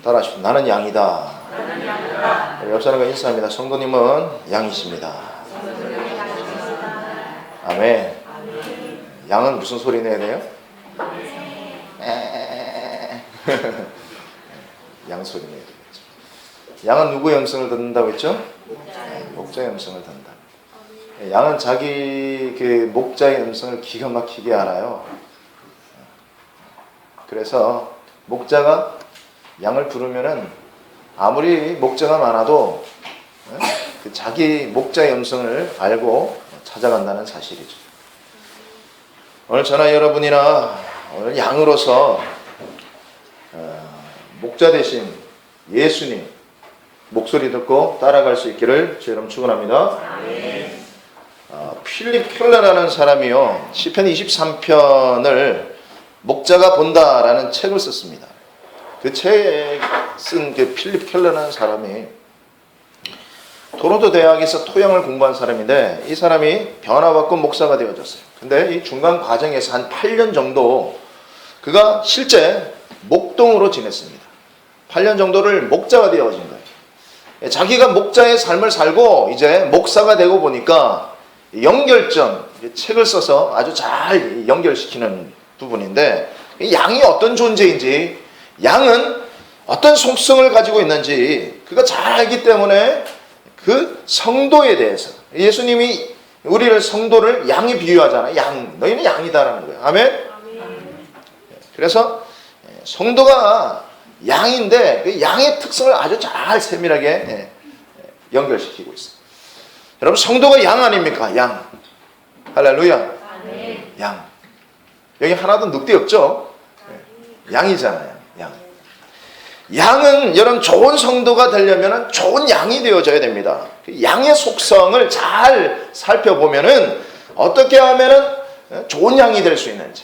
따라하십시오. 나는 양이다. 옆 사람과 인사합니다. 성도님은 양이십니다. 아멘. 양은 무슨 소리 내야 돼요? 양 소리 내야 되겠죠. 양은 누구의 음성을 듣는다고 했죠? 목자의 음성을 듣는다. 양은 자기 그 목자의 음성을 기가 막히게 알아요. 그래서 목자가 양을 부르면은 아무리 목자가 많아도 자기 목자의 음성을 알고 찾아간다는 사실이죠. 오늘 저나 여러분이나 오늘 양으로서 목자 대신 예수님 목소리 듣고 따라갈 수 있기를 주여름 축원합니다. 필립 켈러라는 사람이요 시편 23편을 목자가 본다라는 책을 썼습니다. 그 책 쓴 그 필립 켈러라는 사람이 토론토 대학에서 토양을 공부한 사람인데 이 사람이 변화받고 목사가 되어졌어요. 근데 이 중간 과정에서 한 8년 정도 그가 실제 목동으로 지냈습니다. 8년 정도를 목자가 되어진 거예요. 자기가 목자의 삶을 살고 이제 목사가 되고 보니까 연결점, 책을 써서 아주 잘 연결시키는 부분인데 양이 어떤 존재인지 양은 어떤 속성을 가지고 있는지 그가 잘 알기 때문에 그 성도에 대해서 예수님이 우리를 성도를 양에 비유하잖아요. 양, 너희는 양이다라는 거예요. 아멘? 그래서 성도가 양인데 그 양의 특성을 아주 잘 세밀하게 연결시키고 있어요. 여러분 성도가 양 아닙니까? 양. 할렐루야. 양. 여기 하나도 늑대 없죠? 양이잖아요. 양. 양은 여러분 좋은 성도가 되려면 좋은 양이 되어져야 됩니다. 양의 속성을 잘 살펴보면은 어떻게 하면은 좋은 양이 될 수 있는지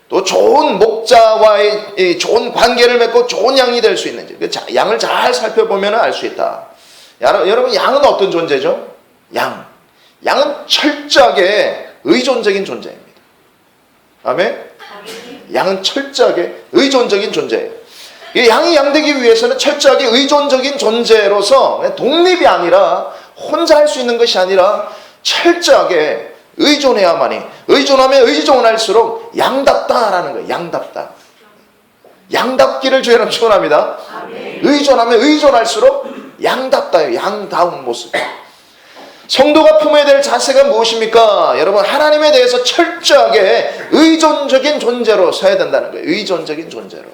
또 좋은 목자와의 좋은 관계를 맺고 좋은 양이 될 수 있는지 양을 잘 살펴보면 알 수 있다. 여러분 양은 어떤 존재죠? 양은 철저하게 의존적인 존재입니다. 아멘? 양은 철저하게 의존적인 존재예요. 양이 양되기 위해서는 철저하게 의존적인 존재로서 독립이 아니라 혼자 할 수 있는 것이 아니라 철저하게 의존해야만이 의존하면 의존할수록 양답다라는 거예요. 양답다. 양답기를 주여름 축원합니다. 의존하면 의존할수록 양답다요. 양다운 모습. 성도가 품어야 될 자세가 무엇입니까? 여러분 하나님에 대해서 철저하게 의존적인 존재로 서야 된다는 거예요. 의존적인 존재로.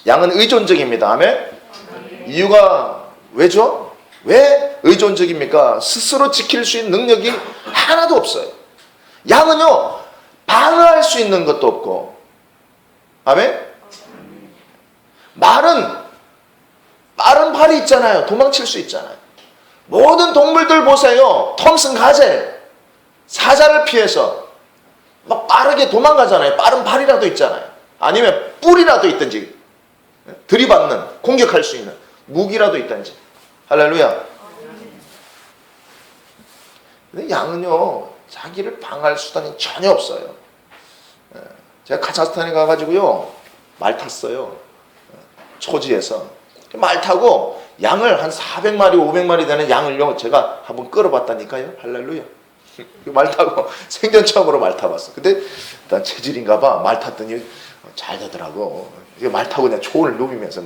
양은 의존적입니다. 아멘? 이유가 왜죠? 왜 의존적입니까? 스스로 지킬 수 있는 능력이 하나도 없어요. 양은요 방어할 수 있는 것도 없고 아멘? 말은 빠른 팔이 있잖아요. 도망칠 수 있잖아요. 모든 동물들 보세요. 톰슨 가젤 사자를 피해서 막 빠르게 도망가잖아요. 빠른 팔이라도 있잖아요. 아니면 뿔이라도 있든지 들이받는 공격할 수 있는 무기라도 있든지. 할렐루야. 근데 양은요 자기를 방어할 수단이 전혀 없어요. 제가 카자흐스탄에 가가지고요 말 탔어요. 초지에서 말 타고 양을 한 400마리 500마리 되는 양을요 제가 한번 끌어봤다니까요. 할렐루야. 말 타고 생전 처음으로 말 타봤어. 근데 일단 체질인가 봐. 말 탔더니 잘 되더라고. 말 타고 그냥 초원을 누비면서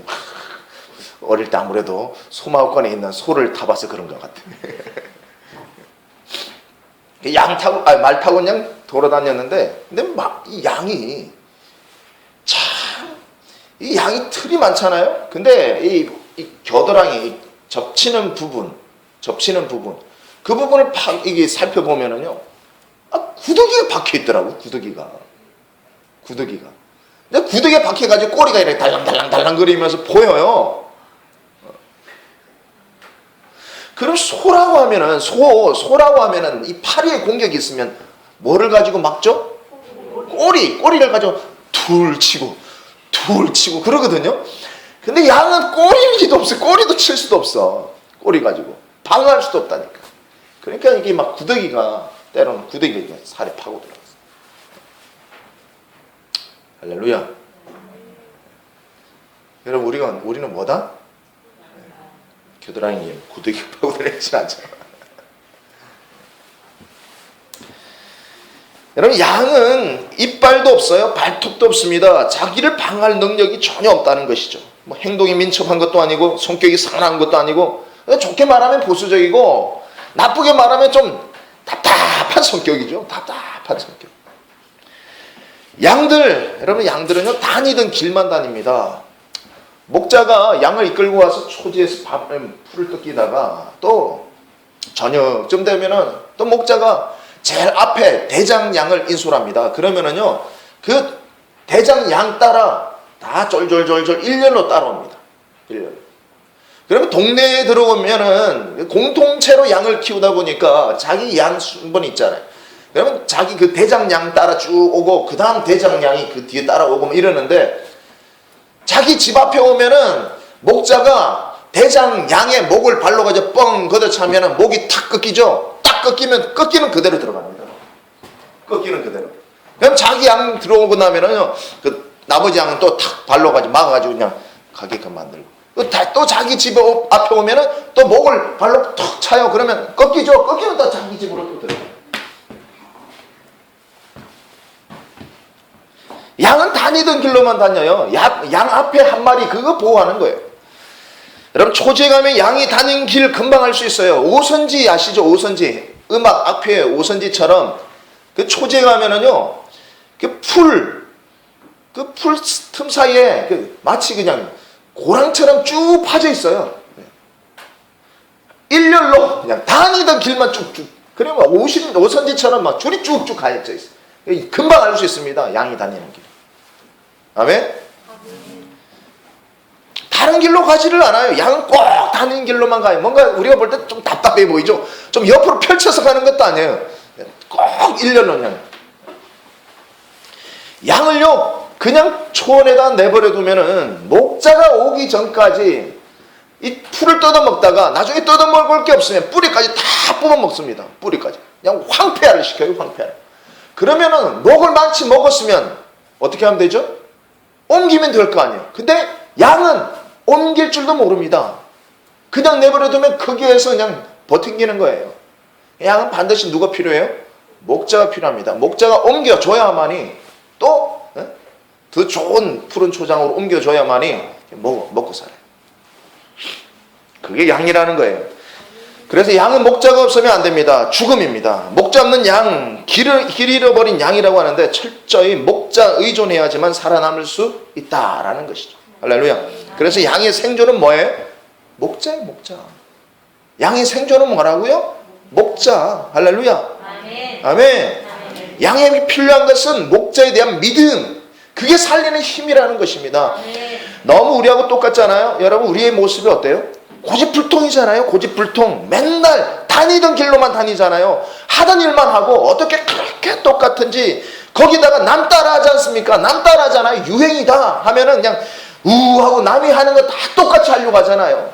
어릴 때 아무래도 소마을권에 있는 소를 타봐서 그런 것 같아. 말 타고 그냥 돌아다녔는데 근데 막 이 양이 참 이 양이 털이 많잖아요. 근데 이 겨드랑이 접치는 부분 그 부분을 이게 살펴보면은요 구더기가 박혀 있더라고. 구더기가 근데 구더기에 박혀가지고 꼬리가 이렇게 달랑달랑 거리면서 보여요. 그럼 소라고 하면은 이 파리에 공격이 있으면 뭐를 가지고 막죠? 꼬리를 가지고 둘 치고 그러거든요. 근데 양은 꼬리도 없어. 꼬리도 칠 수도 없어. 꼬리 가지고 방어할 수도 없다니까. 그러니까 이게 막 때로는 구더기가 살에 파고 들어갔어. 할렐루야. 여러분 우리는 뭐다? 겨드랑이에 구더기 파고 다니지 않죠. 여러분 양은 이빨도 없어요. 발톱도 없습니다. 자기를 방어할 능력이 전혀 없다는 것이죠. 뭐 행동이 민첩한 것도 아니고 성격이 산란한 것도 아니고 좋게 말하면 보수적이고 나쁘게 말하면 좀 답답한 성격이죠. 답답한 성격. 여러분 양들은요 다니던 길만 다닙니다. 목자가 양을 이끌고 와서 초지에서 풀을 뜯기다가 또 저녁쯤 되면은 또 목자가 제일 앞에 대장 양을 인솔합니다. 그러면은요 그 대장 양 따라 다 쫄쫄쫄쫄 일렬로 따라옵니다. 일렬로. 그러면 동네에 들어오면은 공통체로 양을 키우다 보니까 자기 양 순번이 있잖아요. 그러면 자기 그 대장 양 따라 쭉 오고 그 다음 대장 양이 그 뒤에 따라오고 뭐 이러는데 자기 집 앞에 오면은 목자가 대장 양의 목을 발로 가지고 뻥 걷어차면은 목이 탁 꺾이죠. 딱 꺾이면 꺾이는 그대로 들어갑니다. 꺾이는 그대로. 그럼 자기 양 들어오고 나면은요 그 나머지 양은 또 탁 발로 가지고 막아가지고 그냥 가게끔 만들고 또 자기 집 앞에 오면은 또 목을 발로 턱 차요. 그러면 꺾이죠. 꺾이면 또 자기 집으로 또 들어가요. 양은 다니던 길로만 다녀요. 양 앞에 한 마리 그거 보호하는 거예요. 여러분 초지에 가면 양이 다니는 길 금방 알 수 있어요. 오선지 아시죠? 오선지. 음악 앞에 오선지처럼 그 초지에 가면은요 그 풀 틈 사이에 마치 그냥 고랑처럼 쭉 파져 있어요. 일렬로 그냥 다니던 길만 쭉쭉. 그러면 오선지처럼 막 줄이 쭉쭉 가해져 있어요. 금방 알 수 있습니다. 양이 다니는 길. 아멘? 다른 길로 가지를 않아요. 양은 꼭 다니는 길로만 가요. 뭔가 우리가 볼 때 좀 답답해 보이죠? 좀 옆으로 펼쳐서 가는 것도 아니에요. 꼭 일렬로 그냥. 양을요 그냥 초원에다 내버려 두면은 목자가 오기 전까지 이 풀을 뜯어먹다가 나중에 뜯어먹을 게 없으면 뿌리까지 다 뽑아먹습니다. 뿌리까지. 그냥 황폐화를 시켜요. 황폐화. 그러면은 목을 많이 먹었으면 어떻게 하면 되죠? 옮기면 될 거 아니에요. 근데 양은 옮길 줄도 모릅니다. 그냥 내버려두면 거기에서 그냥 버팅기는 거예요. 양은 반드시 누가 필요해요? 목자가 필요합니다. 목자가 옮겨줘야만이 또 더 좋은 푸른 초장으로 옮겨줘야만이 먹고 살아요. 그게 양이라는 거예요. 그래서 양은 목자가 없으면 안 됩니다. 죽음입니다. 목자 없는 양, 길 잃어버린 양이라고 하는데 철저히 목자 의존해야지만 살아남을 수 있다라는 것이죠. 할렐루야. 그래서 양의 생존은 뭐예요? 목자예요, 목자. 양의 생존은 뭐라고요? 목자. 할렐루야. 아멘. 아멘. 양에게 필요한 것은 목자에 대한 믿음. 그게 살리는 힘이라는 것입니다. 아멘. 너무 우리하고 똑같잖아요. 여러분 우리의 모습이 어때요? 고집불통이잖아요. 고집불통. 맨날 다니던 길로만 다니잖아요. 하던 일만 하고 어떻게 그렇게 똑같은지. 거기다가 남 따라하지 않습니까? 남 따라하잖아요. 유행이다 하면은 그냥 우하고 남이 하는 거 다 똑같이 하려고 하잖아요.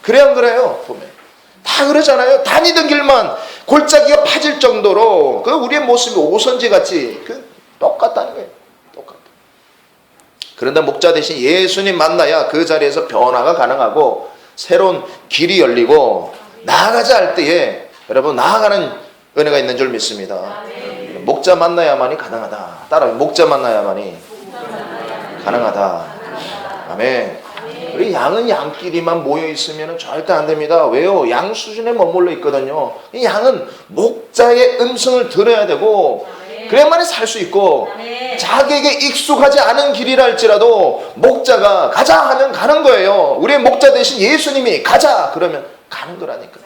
그래 안 그래요? 보면 다 그러잖아요. 다니던 길만 골짜기가 파질 정도로 그 우리의 모습이 오선지 같이 똑같다는 거예요. 똑같다. 그런데 목자 대신 예수님 만나야 그 자리에서 변화가 가능하고 새로운 길이 열리고 나아가자 할 때에 여러분 나아가는 은혜가 있는 줄 믿습니다. 목자 만나야만이 가능하다. 따라요. 목자 만나야만이 가능하다. 아멘. 우리 양은 양끼리만 모여 있으면 절대 안 됩니다. 왜요? 양 수준에 머물러 있거든요. 이 양은 목자의 음성을 들어야 되고 그래야만이 살 수 있고 자기에게 익숙하지 않은 길이라 할지라도 목자가 가자 하면 가는 거예요. 우리의 목자 대신 예수님이 가자 그러면 가는 거라니까.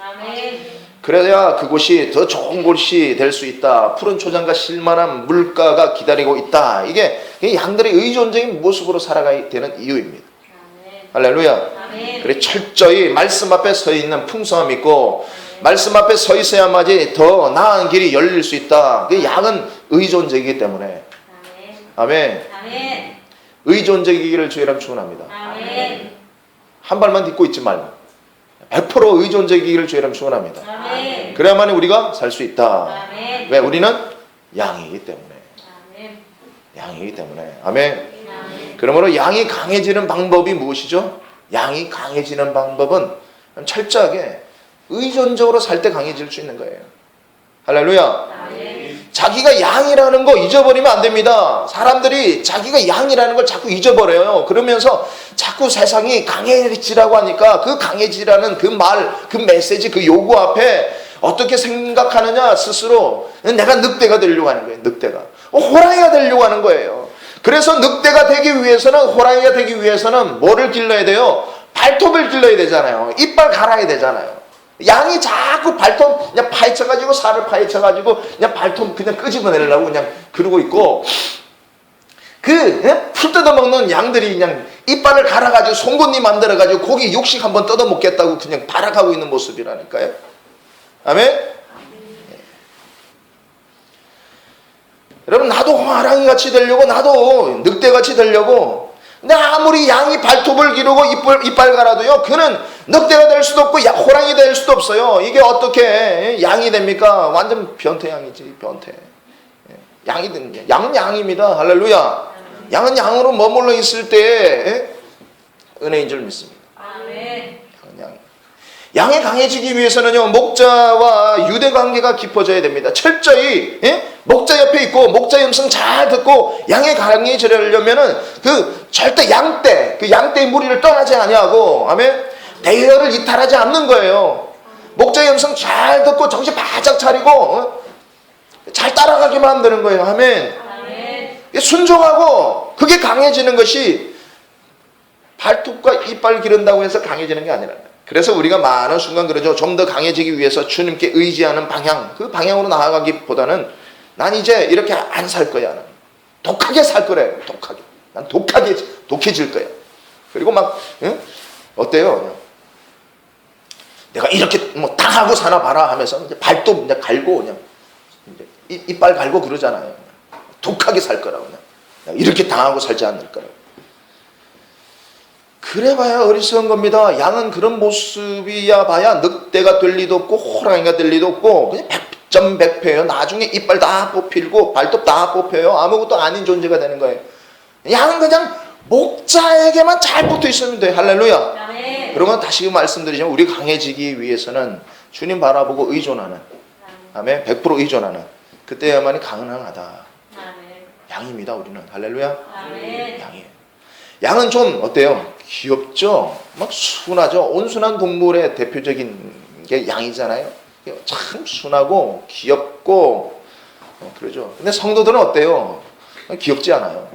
그래야 그곳이 더 좋은 곳이 될 수 있다. 푸른 초장과 실만한 물가가 기다리고 있다. 이게 양들의 의존적인 모습으로 살아가야 되는 이유입니다. 할렐루야. 그래 철저히 말씀 앞에 서 있는 풍성함이 있고 말씀 앞에 서 있어야만이 더 나은 길이 열릴 수 있다. 양은 의존적이기 때문에. 아멘. 의존적이기를 주의랑 축원합니다. 한 발만 딛고 있지 말고 100% 의존적이기를 주의랑 축원합니다. 그래야만 우리가 살 수 있다. 왜? 우리는 양이기 때문에. 양이기 때문에. 아멘. 그러므로 양이 강해지는 방법이 무엇이죠? 양이 강해지는 방법은 철저하게 의존적으로 살 때 강해질 수 있는 거예요. 할렐루야. 자기가 양이라는 거 잊어버리면 안 됩니다. 사람들이 자기가 양이라는 걸 자꾸 잊어버려요. 그러면서 자꾸 세상이 강해지라고 하니까 그 강해지라는 그 말, 그 메시지, 그 요구 앞에 어떻게 생각하느냐 스스로 내가 늑대가 되려고 하는 거예요. 늑대가. 호랑이가 되려고 하는 거예요. 그래서 늑대가 되기 위해서는, 호랑이가 되기 위해서는 뭐를 길러야 돼요? 발톱을 길러야 되잖아요. 이빨 갈아야 되잖아요. 양이 자꾸 발톱 그냥 파헤쳐가지고, 살을 파헤쳐가지고 그냥 발톱 그냥 끄집어내려고 그냥 그러고 있고, 풀 뜯어먹는 양들이 그냥 이빨을 갈아가지고 송곳니 만들어가지고 고기 육식 한번 뜯어먹겠다고 그냥 발악하고 있는 모습이라니까요. 아멘? 여러분, 나도 호랑이같이 되려고, 나도 늑대같이 되려고, 근데 아무리 양이 발톱을 기르고 이빨 갈아도요, 그는 늑대가 될 수도 없고 호랑이 될 수도 없어요. 이게 어떻게 양이 됩니까? 완전 변태 양이지, 변태. 양은 양입니다. 할렐루야. 양은 양으로 머물러 있을 때 은혜인 줄 믿습니다. 아멘. 양이 강해지기 위해서는요, 목자와 유대 관계가 깊어져야 됩니다. 철저히 목자 옆에 있고 목자의 음성 잘 듣고 양이 강해지려면은 절대 양떼의 무리를 떠나지 아니하고, 아멘, 대열을 이탈하지 않는 거예요. 목자의 음성 잘 듣고 정신 바짝 차리고 잘 따라가기만 하면 되는 거예요. 아멘. 아멘. 순종하고 그게 강해지는 것이 발톱과 이빨 기른다고 해서 강해지는 게 아니라, 그래서 우리가 많은 순간 그러죠. 좀 더 강해지기 위해서 주님께 의지하는 방향, 그 방향으로 나아가기보다는 난 이제 이렇게 안 살 거야. 독하게 살 거래. 독하게. 난 독해질 거야. 그리고 막 어때요? 내가 이렇게 뭐 당하고 사나 봐라 하면서 이제 발톱 이제 갈고 그냥 이제 이빨 갈고 그러잖아요. 독하게 살 거라고. 그냥 이렇게 당하고 살지 않을 거라고. 그래봐야 어리석은 겁니다. 양은 그런 모습이야 봐야 늑대가 될 리도 없고 호랑이가 될 리도 없고 그냥 100%예요. 나중에 이빨 다 뽑히고 발톱 다 뽑혀요. 아무것도 아닌 존재가 되는 거예요. 양은 그냥 목자에게만 잘 붙어 있으면 돼요. 할렐루야. 아멘. 그러면 다시 말씀드리지만, 우리 강해지기 위해서는 주님 바라보고 의존하는, 아멘, 100% 의존하는, 그때야만이 가능하다. 아멘. 양입니다. 우리는. 할렐루야. 아멘. 양이에요. 양은 좀 어때요? 귀엽죠? 막 순하죠? 온순한 동물의 대표적인 게 양이잖아요. 참 순하고 귀엽고 그러죠. 근데 성도들은 어때요? 귀엽지 않아요.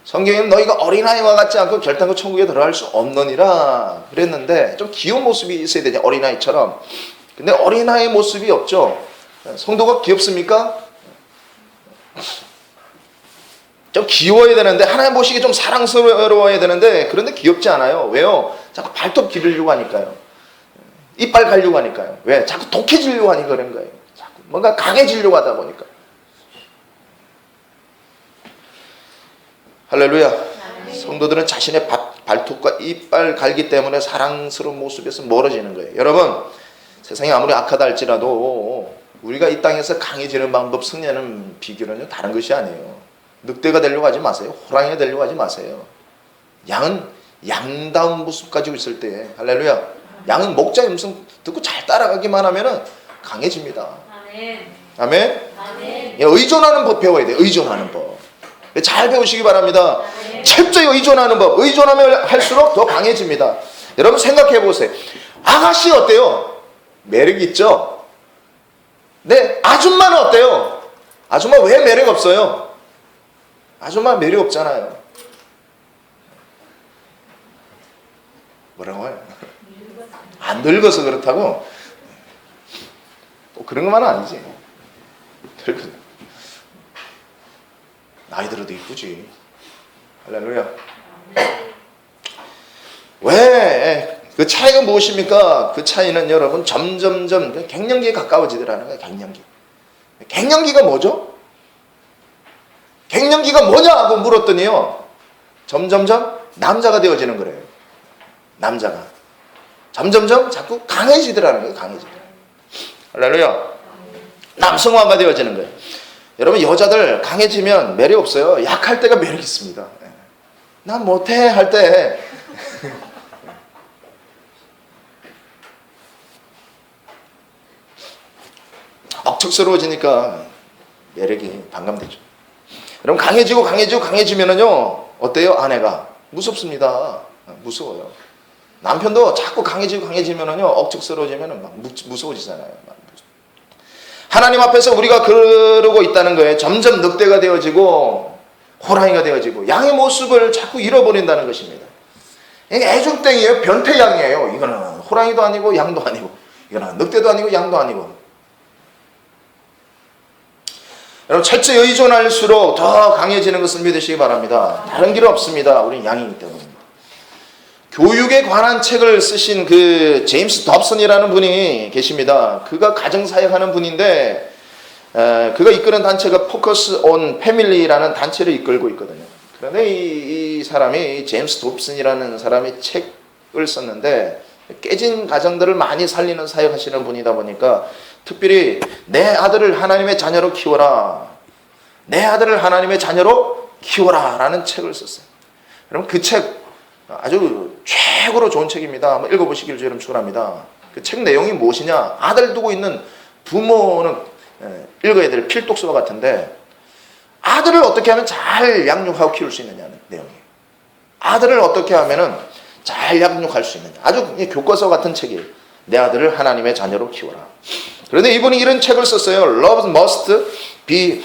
성경에는 너희가 어린아이와 같지 않고 결단코 천국에 들어갈 수 없느니라 그랬는데, 좀 귀여운 모습이 있어야 되죠. 어린아이처럼. 근데 어린아이 모습이 없죠. 성도가 귀엽습니까? 좀 귀여워야 되는데, 하나님 보시기에 좀 사랑스러워야 되는데, 그런데 귀엽지 않아요. 왜요? 자꾸 발톱 기르려고 하니까요. 이빨 가려고 하니까요. 왜? 자꾸 독해지려고 하니까 그런 거예요. 자꾸 뭔가 강해지려고 하다 보니까. 할렐루야. 성도들은 자신의 발톱과 이빨 갈기 때문에 사랑스러운 모습에서 멀어지는 거예요. 여러분, 세상이 아무리 악하다 할지라도 우리가 이 땅에서 강해지는 방법, 승리하는 비결은요, 다른 것이 아니에요. 늑대가 되려고 하지 마세요. 호랑이가 되려고 하지 마세요. 양은 양다운 모습 가지고 있을 때, 할렐루야, 양은 목자의 음성 듣고 잘 따라가기만 하면은 강해집니다. 아멘. 아멘. 아멘. 의존하는 법 배워야 돼요. 의존하는 법. 잘 배우시기 바랍니다. 철저히 의존하는 법. 의존하면 할수록 더 강해집니다. 여러분 생각해 보세요. 아가씨 어때요? 매력 있죠? 네, 아줌마는 어때요? 아줌마 왜 매력 없어요? 아줌마 매력 없잖아요. 뭐라고요? 안 늙어서 그렇다고? 꼭 그런 것만은 아니지. 나이 들어도 이쁘지. 할렐루야. 왜? 그 차이가 무엇입니까? 그 차이는 여러분 점점점 갱년기에 가까워지더라는 거예요. 갱년기. 갱년기가 뭐죠? 갱년기가 뭐냐고 물었더니요, 점점점 남자가 되어지는 거래요. 남자가 점점점 자꾸 강해지더라는 거예요. 강해지더라. 할렐루야. 남성화가 되어지는 거예요. 여러분 여자들 강해지면 매력 없어요. 약할 때가 매력 있습니다. 난 못해 할 때 억척스러워지니까 매력이 반감되죠. 여러분 강해지면은요 어때요? 아내가 무섭습니다. 무서워요. 남편도 자꾸 강해지면은요 억척스러워지면은 막 무서워지잖아요. 하나님 앞에서 우리가 그러고 있다는 거예요. 점점 늑대가 되어지고 호랑이가 되어지고 양의 모습을 자꾸 잃어버린다는 것입니다. 이게 애중땡이에요. 변태양이에요. 이거는 호랑이도 아니고 양도 아니고, 이거는 늑대도 아니고 양도 아니고. 여러분 철저히 의존할수록 더 강해지는 것을 믿으시기 바랍니다. 다른 길 없습니다. 우리는 양이기 때문에. 교육에 관한 책을 쓰신 그 제임스 dobson이라는 분이 계십니다. 그가 가정사역하는 분인데 그가 이끄는 단체가 Focus on Family라는 단체를 이끌고 있거든요. 그런데 이 사람이 제임스 dobson이라는 사람이 책을 썼는데 깨진 가정들을 많이 살리는 사역하시는 분이다 보니까 특별히 내 아들을 하나님의 자녀로 키워라, 내 아들을 하나님의 자녀로 키워라 라는 책을 썼어요. 여러분 그 책 아주 최고로 좋은 책입니다. 한번 읽어보시기를 저는 축원합니다. 그 책 내용이 무엇이냐, 아들 두고 있는 부모는 읽어야 될 필독서 같은데 아들을 어떻게 하면 잘 양육하고 키울 수 있느냐는 내용이에요. 아들을 어떻게 하면 잘 양육할 수 있느냐, 아주 교과서 같은 책이에요. 내 아들을 하나님의 자녀로 키워라. 그런데 이분이 이런 책을 썼어요. Love must be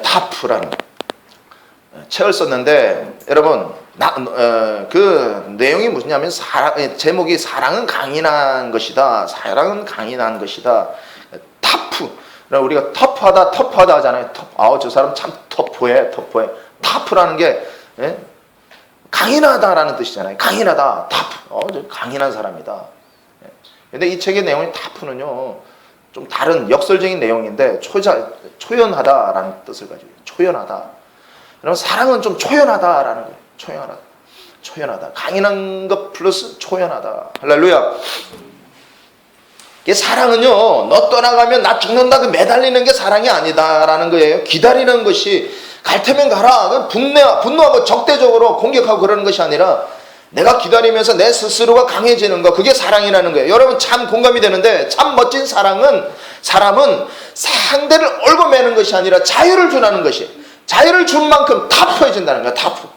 tough라는 책을 썼는데 여러분 그 내용이 무엇이냐면 제목이 사랑은 강인한 것이다. 사랑은 강인한 것이다. 터프. 우리가 터프하다 하잖아요. 저 사람 참 터프해. 터프라는 게 강인하다라는 뜻이잖아요. 강인하다. 터프. 강인한 사람이다. 근데 이 책의 내용이 터프는요 좀 다른 역설적인 내용인데 초연하다라는 뜻을 가지고 있어요. 초연하다. 그러면 사랑은 좀 초연하다라는 거예요. 초연하다. 강인한 것 플러스 초연하다. 할렐루야. 사랑은요, 너 떠나가면 나 죽는다 그 매달리는 게 사랑이 아니다라는 거예요. 기다리는 것이, 갈 테면 가라. 분노하고 적대적으로 공격하고 그러는 것이 아니라 내가 기다리면서 내 스스로가 강해지는 거, 그게 사랑이라는 거예요. 여러분 참 공감이 되는데, 참 멋진 사랑은, 사람은 상대를 얽어매는 것이 아니라 자유를 주라는 것이, 자유를 준 만큼 터프해진다는 거야. 터프.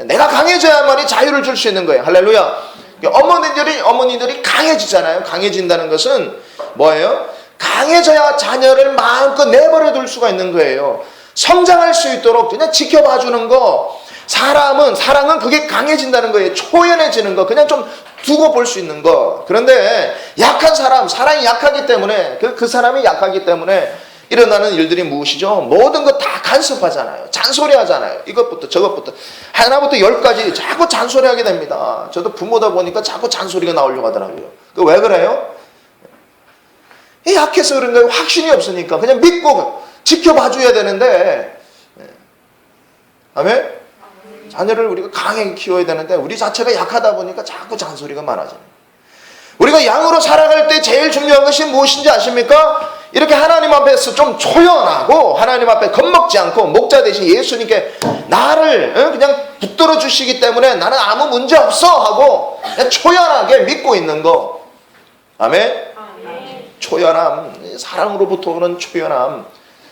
내가 강해져야만이 자유를 줄 수 있는 거예요. 할렐루야. 어머니들이 강해지잖아요. 강해진다는 것은 뭐예요? 강해져야 자녀를 마음껏 내버려 둘 수가 있는 거예요. 성장할 수 있도록 그냥 지켜봐 주는 거. 사랑은 그게 강해진다는 거예요. 초연해지는 거. 그냥 좀 두고 볼 수 있는 거. 그런데 약한 사랑이 약하기 때문에, 그 사람이 약하기 때문에 일어나는 일들이 무엇이죠? 모든 거 다 간섭하잖아요. 잔소리하잖아요. 이것부터 저것부터 하나부터 10까지 자꾸 잔소리하게 됩니다. 저도 부모다 보니까 자꾸 잔소리가 나오려고 하더라고요. 왜 그래요? 약해서 그런 거예요. 확신이 없으니까 그냥 믿고 지켜봐줘야 되는데, 아멘? 자녀를 우리가 강하게 키워야 되는데 우리 자체가 약하다 보니까 자꾸 잔소리가 많아지는 거예요. 우리가 양으로 살아갈 때 제일 중요한 것이 무엇인지 아십니까? 이렇게 하나님 앞에서 좀 초연하고 하나님 앞에 겁먹지 않고 목자 대신 예수님께 나를 그냥 붙들어 주시기 때문에 나는 아무 문제 없어 하고 그냥 초연하게 믿고 있는 거. 아멘? 초연함, 사랑으로부터 오는 초연함,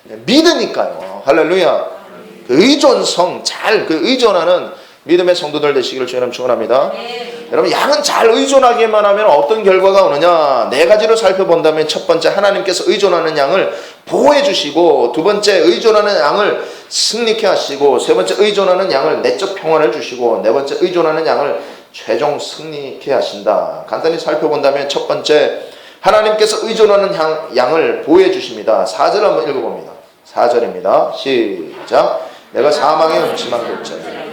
믿으니까요. 할렐루야. 그 의존성, 그 의존하는 믿음의 성도들 되시기를 주님 축원합니다. 여러분 양은 잘 의존하기만 하면 어떤 결과가 오느냐, 4가지로 살펴본다면 첫 번째, 하나님께서 의존하는 양을 보호해 주시고, 두 번째, 의존하는 양을 승리케 하시고, 세 번째, 의존하는 양을 내적 평안을 주시고, 네 번째, 의존하는 양을 최종 승리케 하신다. 간단히 살펴본다면 첫 번째, 하나님께서 의존하는 양을 보호해 주십니다. 4절 한번 읽어봅니다. 4절입니다. 시작. 내가 사망의 음침한 골짜기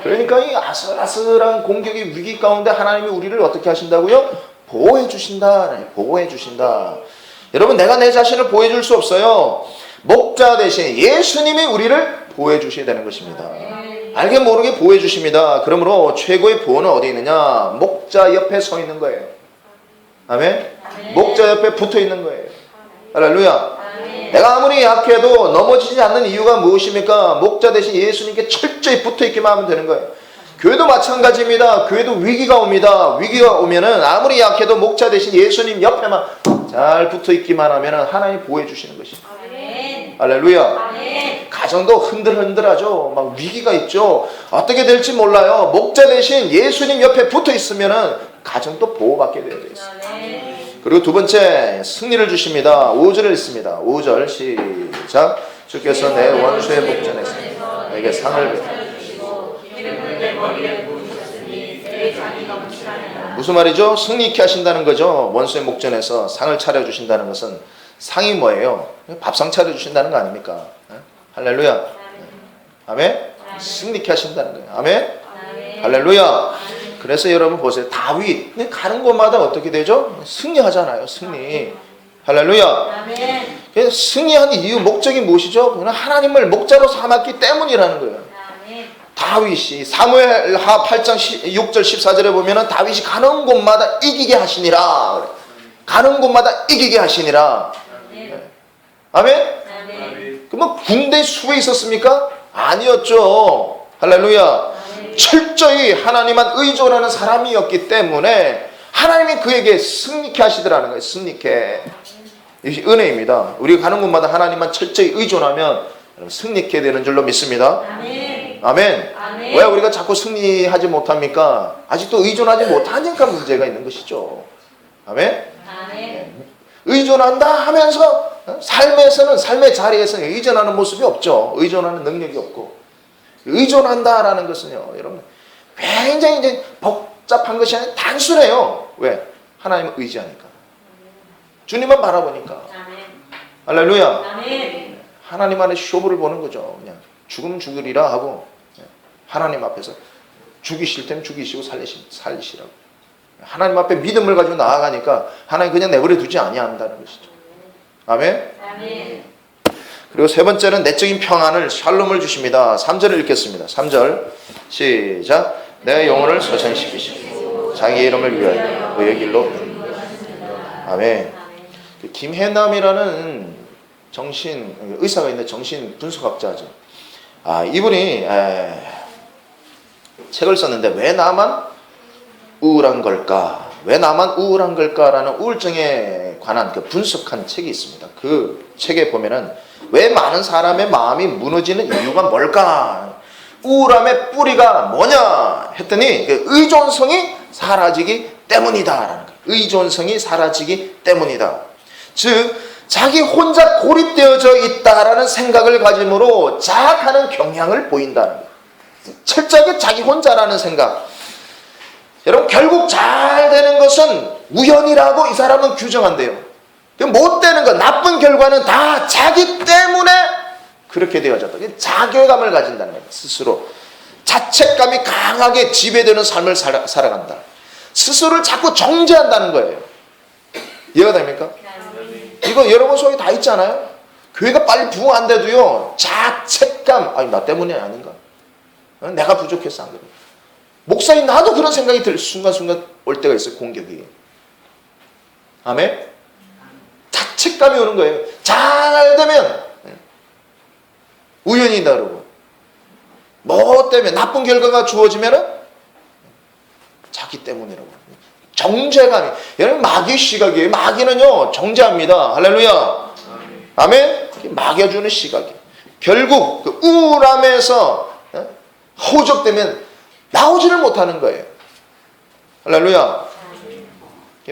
그러니까 이 아슬아슬한 공격의 위기 가운데 하나님이 우리를 어떻게 하신다고요? 보호해 주신다. 보호해 주신다. 여러분 내가 내 자신을 보호해 줄 수 없어요. 목자 대신 예수님이 우리를 보호해 주셔야 되는 것입니다. 알게 모르게 보호해 주십니다. 그러므로 최고의 보호는 어디 있느냐? 목자 옆에 서 있는 거예요. 아멘? 목자 옆에 붙어 있는 거예요. 할렐루야. 내가 아무리 약해도 넘어지지 않는 이유가 무엇입니까? 목자 대신 예수님께 철저히 붙어 있기만 하면 되는 거예요. 교회도 마찬가지입니다. 교회도 위기가 옵니다. 위기가 오면은 아무리 약해도 목자 대신 예수님 옆에만 잘 붙어 있기만 하면은 하나님 보호해 주시는 것이죠. 할렐루야. 가정도 흔들흔들하죠. 막 위기가 있죠. 어떻게 될지 몰라요. 목자 대신 예수님 옆에 붙어 있으면은 가정도 보호받게 되어 있어요. 그리고 두 번째 승리를 주십니다. 5절을 읽습니다. 5절 시작. 주께서 내 원수의 목전에서 내게 상을 무슨 말이죠? 승리 있게 하신다는 거죠. 원수의 목전에서 상을 차려주신다는 것은 상이 뭐예요? 밥상 차려주신다는 거 아닙니까? 할렐루야. 아멘? 승리 있게 하신다는 거예요. 아멘? 할렐루야. 그래서 여러분 보세요. 다윗 가는 곳마다 어떻게 되죠? 승리하잖아요. 승리. 할렐루야. 그래서 승리한 이유 목적이 무엇이죠? 그냥 하나님을 목자로 삼았기 때문이라는 거예요. 다윗이 사무엘하 8장 6절 14절에 보면은 다윗이 가는 곳마다 이기게 하시니라. 가는 곳마다 이기게 하시니라. 아멘? 그럼 군대 수에 있었습니까? 아니었죠. 할렐루야. 철저히 하나님만 의존하는 사람이었기 때문에 하나님이 그에게 승리케 하시더라는 거예요. 승리케. 이것이 은혜입니다. 우리가 가는 곳마다 하나님만 철저히 의존하면 승리케 되는 줄로 믿습니다. 아멘. 왜 우리가 자꾸 승리하지 못합니까? 아직도 의존하지 못하니까 문제가 있는 것이죠. 아멘. 의존한다 하면서 삶에서는, 삶의 자리에서는 의존하는 모습이 없죠. 의존하는 능력이 없고. 의존한다라는 것은요, 여러분, 굉장히 이제 복잡한 것이 아니라 단순해요. 왜? 하나님을 의지하니까. 주님만 바라보니까. 할렐루야. 하나님 안에 쇼부를 보는 거죠. 그냥 죽으면 죽으리라 하고, 하나님 앞에서 죽이실 때는 죽이시고 살리시라고. 하나님 앞에 믿음을 가지고 나아가니까 하나님 그냥 내버려 두지 아니한다는 것이죠. 아멘. 그리고 세 번째는 내적인 평안을 샬롬을 주십니다. 3절을 읽겠습니다. 3절 시작. 내 영혼을 소생시키시고 자기 이름을 위하여 그의 길로. 아멘. 김해남이라는 의사가 있는 정신 분석학자죠. 이분이 책을 썼는데 왜 나만 우울한 걸까? 왜 나만 우울한 걸까라는 우울증에 관한 그 분석한 책이 있습니다. 그 책에 보면은 왜 많은 사람의 마음이 무너지는 이유가 뭘까? 우울함의 뿌리가 뭐냐? 했더니 그 의존성이 사라지기 때문이다라는 거예요. 의존성이 사라지기 때문이다. 즉 자기 혼자 고립되어져 있다라는 생각을 가짐으로 자학하는 경향을 보인다는 거예요. 철저하게 자기 혼자라는 생각. 여러분 결국 잘 되는 것은 우연이라고 이 사람은 규정한대요. 못 되는 것, 나쁜 결과는 다 자기 때문에 그렇게 되어졌다. 자괴감을 가진다는 거예요. 스스로. 자책감이 강하게 지배되는 삶을 살아간다. 스스로를 자꾸 정죄한다는 거예요. 이해가 됩니까? 이거 여러분 속에 다 있잖아요. 교회가 빨리 부흥 안 돼도요. 자책감, 나 때문이 아닌가? 내가 부족해서 안 그래. 목사님 나도 그런 생각이 들 순간순간 올 때가 있어요. 공격이. 아멘? 자책감이 오는 거예요. 잘 되면 우연이다 그러고 뭐 때문에 나쁜 결과가 주어지면은 자기 때문이라고. 정죄감이. 여러분 마귀 시각이에요. 마귀는요 정죄합니다. 할렐루야. 아멘? 막여주는 시각이에요. 결국 그 우울함에서 허우적되면 나오지를 못하는 거예요. 할렐루야.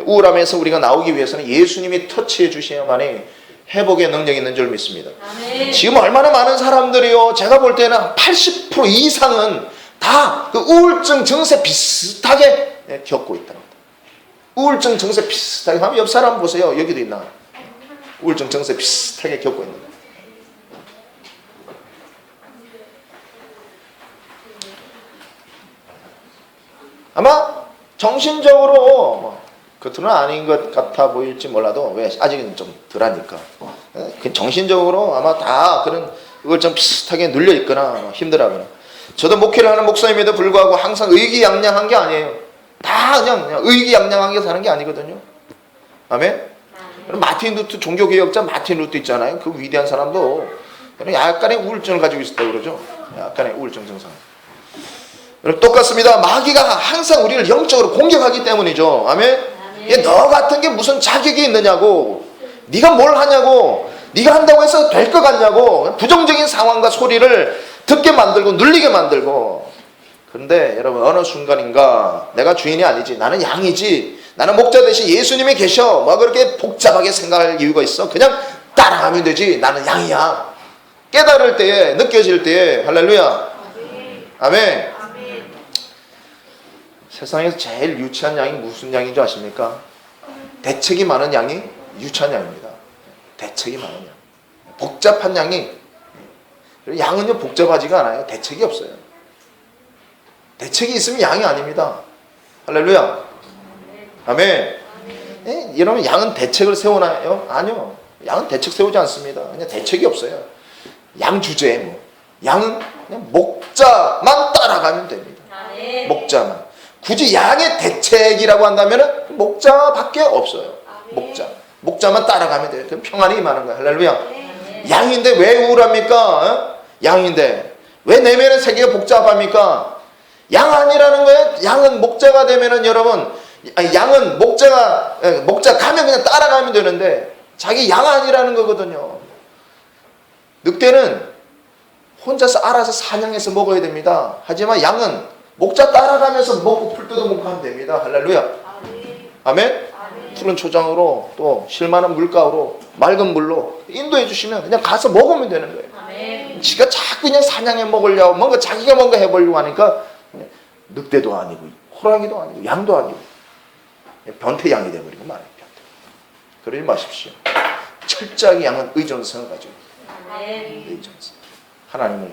우울함에서 우리가 나오기 위해서는 예수님이 터치해 주셔야만이 회복의 능력이 있는 줄 믿습니다. 아멘. 지금 얼마나 많은 사람들이요, 제가 볼 때는 80% 이상은 다 그 우울증 증세 비슷하게 겪고 있다는 겁니다. 우울증 증세 비슷하게 하면 옆 사람 보세요. 여기도 있나? 우울증 증세 비슷하게 겪고 있는 거예요. 아마 정신적으로 겉으로는 아닌 것 같아 보일지 몰라도 왜 아직은 좀 덜하니까 정신적으로 아마 다 그런 그걸 좀 비슷하게 눌려 있거나 힘들어하거나 저도 목회를 하는 목사님에도 불구하고 항상 의기양양한 게 아니에요. 다 그냥 의기양양하게 사는 게 아니거든요. 아멘? 아멘. 마틴 루트, 종교개혁자 마틴 루트 있잖아요. 그 위대한 사람도 약간의 우울증을 가지고 있었다고 그러죠. 약간의 우울증 증상. 똑같습니다. 마귀가 항상 우리를 영적으로 공격하기 때문이죠. 아멘? 아멘. 너 같은 게 무슨 자격이 있느냐고, 네가 뭘 하냐고, 네가 한다고 해서 될 것 같냐고, 부정적인 상황과 소리를 듣게 만들고 눌리게 만들고. 그런데 여러분, 어느 순간인가 내가 주인이 아니지, 나는 양이지, 나는 목자 대신 예수님이 계셔, 뭐 그렇게 복잡하게 생각할 이유가 있어? 그냥 따라가면 되지, 나는 양이야. 깨달을 때에, 느껴질 때에. 할렐루야. 아멘. 세상에서 제일 유치한 양이 무슨 양인 줄 아십니까? 대책이 많은 양이 유치한 양입니다. 대책이 많은 양. 복잡한 양이, 양은요 복잡하지가 않아요. 대책이 없어요. 대책이 있으면 양이 아닙니다. 할렐루야. 아멘. 예? 여러분, 양은 대책을 세우나요? 아니요. 양은 대책 세우지 않습니다. 그냥 대책이 없어요. 양 주제에 뭐. 양은 그냥 목자만 따라가면 됩니다. 아멘. 목자만. 굳이 양의 대책이라고 한다면 목자밖에 없어요. 목자만 따라가면 돼요. 그럼 평안이 임하는 거예요. 할렐루야. 양인데 왜 우울합니까? 양인데 왜 내면의 세계가 복잡합니까? 양 아니라는 거예요. 양은 목자가 되면은 여러분, 양은 목자 가면 그냥 따라가면 되는데 자기 양 아니라는 거거든요. 늑대는 혼자서 알아서 사냥해서 먹어야 됩니다. 하지만 양은 목자 따라가면서 먹고 풀 뜯어먹고 하면 됩니다. 할렐루야. 아멘. 푸른 초장으로 또 실만한 물가로 맑은 물로 인도해 주시면 그냥 가서 먹으면 되는 거예요. 아멘. 지가 자꾸 그냥 사냥해 먹으려고 뭔가 자기가 뭔가 해보려고 하니까 늑대도 아니고 호랑이도 아니고 양도 아니고 변태양이 돼버리고 말이에요. 그러지 마십시오. 철저하게 양은 의존성을 가지고 아멘. 의존성. 하나님을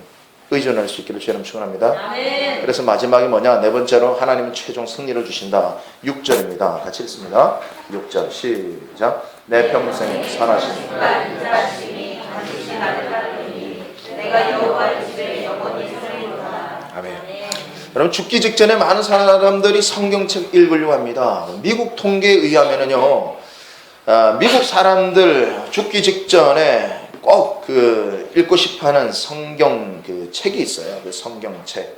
의존할 수 있기를 주님 축원합니다. 아멘. 그래서 마지막이 뭐냐? 네 번째로 하나님은 최종 승리를 주신다. 6절입니다. 같이 읽습니다. 6절 시작. 내 평생 선하시니 아멘. 여러분, 죽기 직전에 많은 사람들이 성경책 읽으려고 합니다. 미국 통계에 의하면은요, 미국 사람들 죽기 직전에 꼭 읽고 싶어하는 성경 책이 있어요. 그 성경책.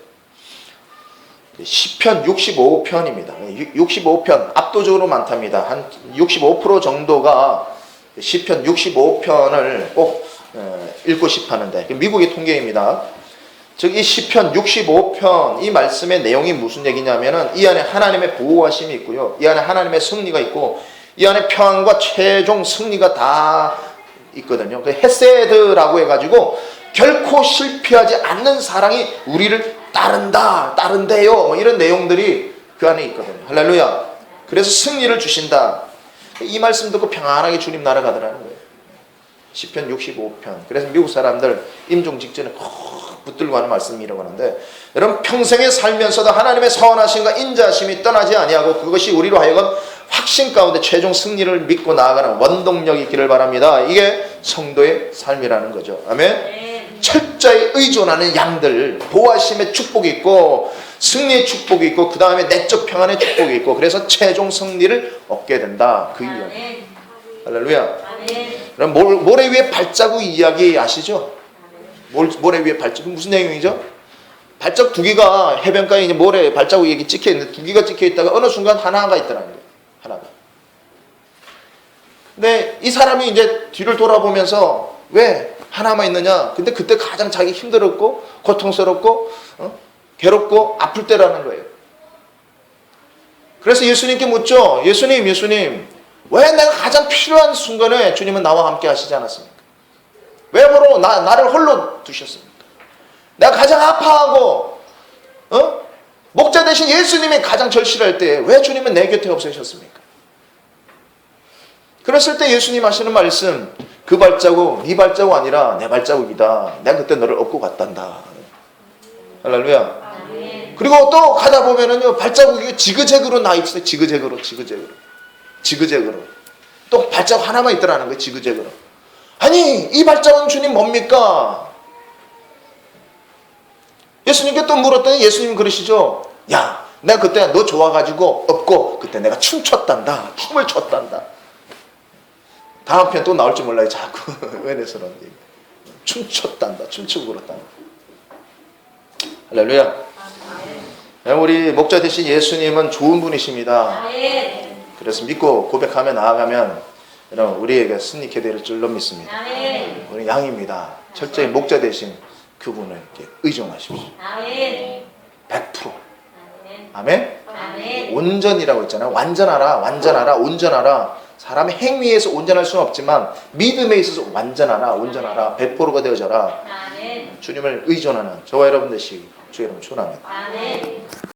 시편 65편입니다. 65편 압도적으로 많답니다. 한 65% 정도가 시편 65편을 꼭 읽고 싶어하는데, 미국의 통계입니다. 즉 이 시편 65편 이 말씀의 내용이 무슨 얘기냐면은 이 안에 하나님의 보호하심이 있고요, 이 안에 하나님의 승리가 있고, 이 안에 평안과 최종 승리가 다 있거든요. 그 헤세드라고 해가지고 결코 실패하지 않는 사랑이 우리를 따른대요. 뭐 이런 내용들이 그 안에 있거든요. 할렐루야. 그래서 승리를 주신다. 이 말씀 듣고 평안하게 주님 날아가더라는 거예요. 시편 65편. 그래서 미국 사람들 임종 직전에 꼭 붙들고 하는 말씀이라고 하는데, 여러분, 평생에 살면서도 하나님의 선하심과 인자하심이 떠나지 아니하고 그것이 우리로 하여금 확신 가운데 최종 승리를 믿고 나아가는 원동력이 있기를 바랍니다. 이게 성도의 삶이라는 거죠. 아멘. 철저히 의존하는 양들, 보호하심의 축복이 있고 승리의 축복이 있고 그 다음에 내적 평안의 축복이 있고, 그래서 최종 승리를 얻게 된다. 그 이야기. 할렐루야. 그럼 모래 위에 발자국 이야기 아시죠? 모래 위에 발자국 무슨 내용이죠? 발자국 두 개가 해변가에 이제 모래 발자국이 여기 찍혀 있는데 두 개가 찍혀 있다가 어느 순간 하나가 있더라는 거예요. 하나가. 근데 이 사람이 이제 뒤를 돌아보면서 왜 하나만 있느냐? 근데 그때 가장 자기 힘들었고 고통스럽고 괴롭고 아플 때라는 거예요. 그래서 예수님께 묻죠. 예수님, 왜 내가 가장 필요한 순간에 주님은 나와 함께 하시지 않았습니까? 왜 바로 나를 홀로 두셨습니까? 내가 가장 아파하고 목자 대신 예수님이 가장 절실할 때 왜 주님은 내 곁에 없으셨습니까? 그랬을 때 예수님 하시는 말씀, 그 발자국 네 발자국 아니라 내 발자국이다. 내가 그때 너를 업고 갔단다. 할렐루야. 그리고 또 가다 보면은요, 발자국이 지그재그로 나 있어요. 지그재그로. 또 발자국 하나만 있더라는 거예요. 지그재그로. 아니, 이 발자국은 주님 뭡니까? 예수님께 또 물었더니 예수님 그러시죠. 야, 내가 그때 너 좋아가지고 없고 그때 내가 춤췄단다. 춤을 췄단다. 다음 편 또 나올 줄 몰라요. 자꾸 은혜스러운 얘기. 춤췄단다. 춤추고 그렇단다. 할렐루야. 우리 목자 되신 예수님은 좋은 분이십니다. 아멘. 그래서 믿고 고백하며 나아가면 여러분 우리에게 승리케 될 줄로 믿습니다. 아멘. 우리 양입니다. 철저히 목자 되신 그분을 이렇게 의존하십시오. 아멘. 100%. 아멘. 아멘. 아멘. 온전이라고 했잖아요. 완전하라, 완전하라, 온전하라. 사람의 행위에서 온전할 수는 없지만 믿음에 있어서 완전하라, 온전하라, 100%가 되어져라. 아멘. 주님을 의존하는 저와 여러분 되시기 주 여러분 축원합니다. 아멘.